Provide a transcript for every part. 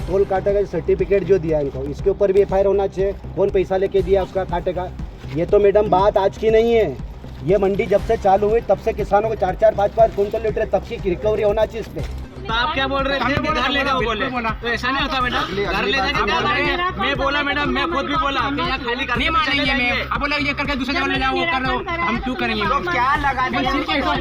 Toll काटे का certificate जो दिया इनको, इसके ऊपर भी एफआईआर होना चाहिए। कौन पैसा लेके दिया उसका काटे का? ये तो मैडम बात आज की नहीं है, ये मंडी जब से चालू हुई तब से किसानों को 4-4, 5-5 कुंटल लीटर तब की रिकवरी होना चाहिए इस पे। तो आप क्या बोल रहे थे कि घर ले जाओ बोले, तो ऐसा नहीं होता मैडम। घर ले जाके मैं बोला मैडम, मैं खुद भी बोला कि यहाँ खाली नहीं मानेंगे मैम। अब बोला ये करके दूसरे जगह ले जाओ, वो कर लो, हम क्यों करेंगे? तो क्या लगा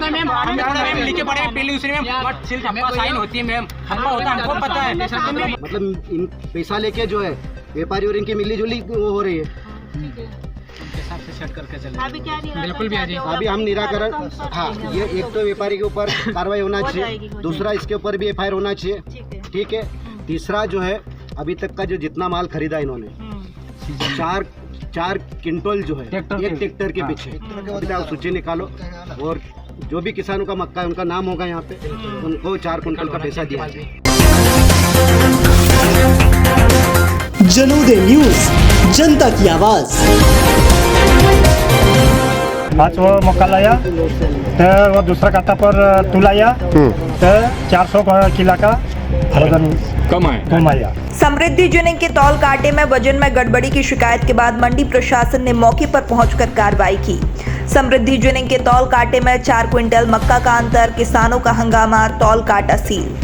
मैम, हम लिखे पड़े पहले दूसरे में सिल ठप्पा साइन होती है मैम, ठप्पा होता है हमको पता है। मतलब इन पैसा लेके जो है व्यापारी और इनकी मिली जुली वो हो रही है। बिल्कुल भी अभी हम निराकरण, हाँ, ये एक तो व्यापारी के ऊपर कार्रवाई होना चाहिए, दूसरा इसके ऊपर भी एफआईआर होना चाहिए, ठीक है। तीसरा जो है अभी तक का जो जितना माल खरीदा इन्होंने 4 क्विंटल जो है एक ट्रैक्टर के पीछे, अभी तक सूची निकालो और जो भी किसानों का मक्का है उनका नाम होगा यहाँ पे, उनको 4 क्विंटल का पैसा दिया जाए। जनोदय न्यूज, जनता की आवाज। 5 मक्का लाया तो वो दूसरा काटा पर तुलाया तो 400 किलो का वजन कम आया। समृद्धि जिनिंग के तौल कांटे में वजन में गड़बड़ी की शिकायत के बाद मंडी प्रशासन ने मौके पर पहुंचकर कार्रवाई की। समृद्धि जिनिंग के तौल कांटे में 4 क्विंटल मक्का का अंतर, किसानों का हंगामा, तौल कांटा सील।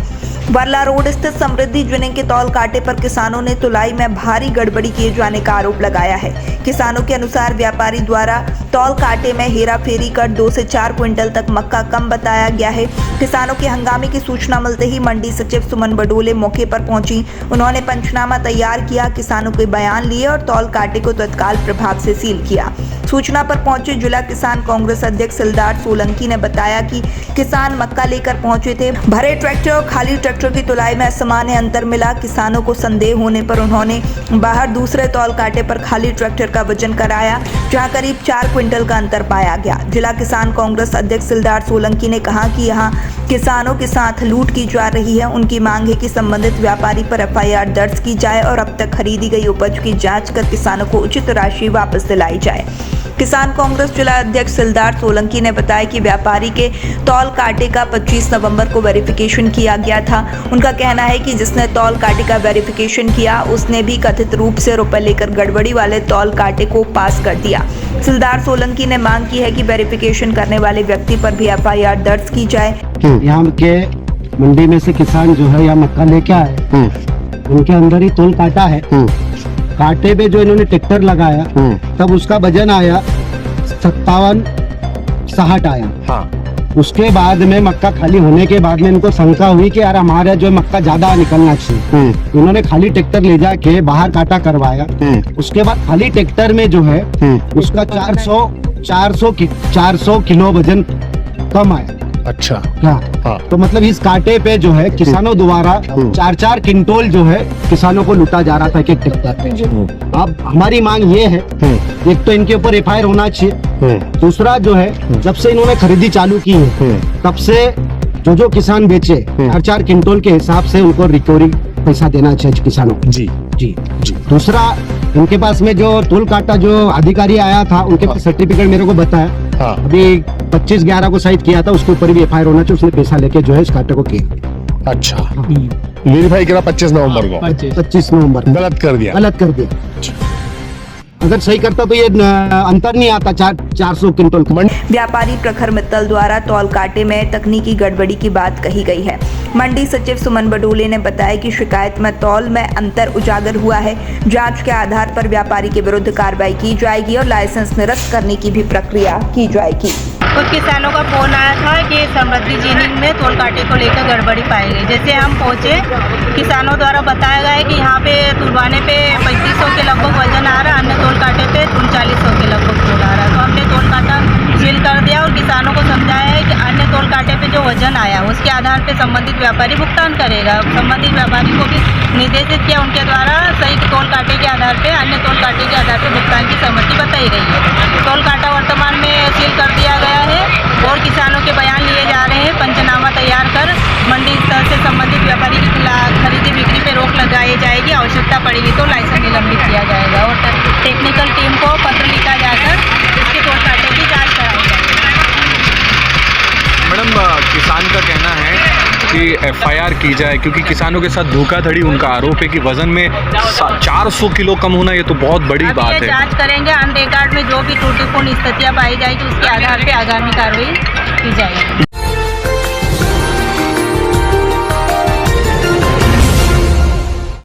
वर्ला रोड स्थित समृद्धि जिनिंग के तौल कांटे पर किसानों ने तुलाई में भारी गड़बड़ी किए जाने का आरोप लगाया है। किसानों के अनुसार व्यापारी द्वारा तौल कांटे में हेराफेरी कर 2 से 4 क्विंटल तक मक्का कम बताया गया है। किसानों के हंगामे की सूचना मिलते ही मंडी सचिव सुमन बडोले मौके पर पहुंची। उन्होंने पंचनामा तैयार किया, किसानों के बयान लिए और तौल कांटे को तत्काल प्रभाव से सील किया। सूचना पर पहुंचे जिला किसान कांग्रेस अध्यक्ष सिलदार सोलंकी ने बताया कि किसान मक्का लेकर पहुंचे थे। भरे ट्रैक्टर और खाली ट्रैक्टर की तुलाई में असामान्य अंतर मिला। किसानों को संदेह होने पर उन्होंने बाहर दूसरे तौल कांटे पर खाली ट्रैक्टर का वजन कराया, जहां करीब 4 क्विंटल का अंतर पाया गया। जिला किसान कांग्रेस अध्यक्ष सिलदार सोलंकी ने कहा कि यहां किसानों के साथ लूट की जा रही है। उनकी मांग है कि संबंधित व्यापारी पर एफआईआर दर्ज की जाए और अब तक खरीदी गई उपज की जांच कर किसानों को उचित राशि वापस दिलाई जाए। किसान कांग्रेस जिला अध्यक्ष सिलदार सोलंकी ने बताया कि व्यापारी के तौल कांटे का 25 नवंबर को वेरिफिकेशन किया गया था। उनका कहना है कि जिसने तौल कांटे का वेरिफिकेशन किया उसने भी कथित रूप से रुपए लेकर गड़बड़ी वाले तौल कांटे को पास कर दिया। सिलदार सोलंकी ने मांग की है कि वेरिफिकेशन करने वाले व्यक्ति पर भी एफआईआर दर्ज की जाए। यहाँ के मंडी में से किसान जो है यहाँ मक्का लेके आए, उनके अंदर ही तौल काटा है। कांटे पे जो इन्होंने ट्रैक्टर लगाया तब उसका वजन आया 57-60 आया। हाँ। उसके बाद में मक्का खाली होने के बाद में इनको शंका हुई कि यार हमारा जो मक्का ज्यादा निकलना चाहिए। उन्होंने खाली ट्रैक्टर ले जाके बाहर काटा करवाया। उसके बाद खाली ट्रैक्टर में जो है उसका 400 किलो वजन कम आया। अच्छा, हाँ। तो मतलब इस कांटे पे जो है किसानों द्वारा 4-4 क्विंटल जो है किसानों को लूटा जा रहा था कि ट्रैक्टर पे। अब हमारी मांग ये है, एक तो इनके ऊपर एफआईआर होना चाहिए, दूसरा जो है जब से इन्होंने खरीदी चालू की है तब से जो किसान बेचे 4-4 क्विंटल के हिसाब से उनको रिकवरी पैसा देना चाहिए किसानों को। जी जी जी। दूसरा इनके पास में जो तौल काटा जो अधिकारी आया था उनके पास सर्टिफिकेट मेरे को बताया। हाँ। अभी 25/11 को साइट किया था, उसके ऊपर भी एफआईआर होना चाहिए। उसने पैसा लेके जो है इस कांटे को किया। अच्छा, वेरीफाई करा 25 नवंबर को। 25 नवंबर गलत कर दिया। अगर सही करता तो ये अंतर नहीं आता 400 क्विंटल का। व्यापारी प्रखर मित्तल द्वारा तौल कांटे में तकनीकी गड़बड़ी की बात कही गई है। मंडी सचिव सुमन बडोले ने बताया कि शिकायत में तौल में अंतर उजागर हुआ है। जांच के आधार पर व्यापारी के विरुद्ध कार्रवाई की जाएगी और लाइसेंस निरस्त करने की भी प्रक्रिया की जाएगी। कुछ किसानों का फोन आया था कि समृद्धि जिनिंग में तौल कांटे को लेकर गड़बड़ी पाई गई। जैसे हम पहुंचे, किसानों द्वारा बताया गया है कि यहाँ पे तुलवाने पे 3500 के लगभग वजन आ रहा है, अन्य तौल कांटे पे 3900 के लगभग तौल आ रहा है। तो हमने तौल कांटा सील कर दिया और किसानों को समझाया है कि अन्य तौल कांटे पे जो वजन आया उसके आधार पे संबंधित व्यापारी भुगतान करेगा। संबंधित व्यापारी को भी निर्देशित किया, उनके द्वारा सही तौल कांटे के आधार पे अन्य तौल कांटे के आधार पे भुगतान की सहमति बताई गई है। तौल कांटा वर्तमान में सील कर दिया गया है और किसानों के बयान लिए जा रहे हैं। पंचनामा तैयार कर मंडी स्तर से संबंधित व्यापारी की खरीदी बिक्री पे रोक लगाई जाएगी। आवश्यकता पड़ेगी तो लाइसेंस निलंबित किया जाएगा और टेक्निकल टीम को पत्र लिखा जाकर इसके तौल कांटे की जाँच कराई जाएगी। मैडम किसान का कहना है कि एफआईआर की जाए, क्योंकि किसानों के साथ धोखाधड़ी उनका आरोप है कि वजन में 400 किलो कम होना ये तो बहुत बड़ी अब बात ये है। जांच करेंगे, अन रिकॉर्ड में जो भी त्रुटिपूर्ण स्थितियां पाई जाएगी उसके आधार पे आगामी कार्रवाई की जाएगी।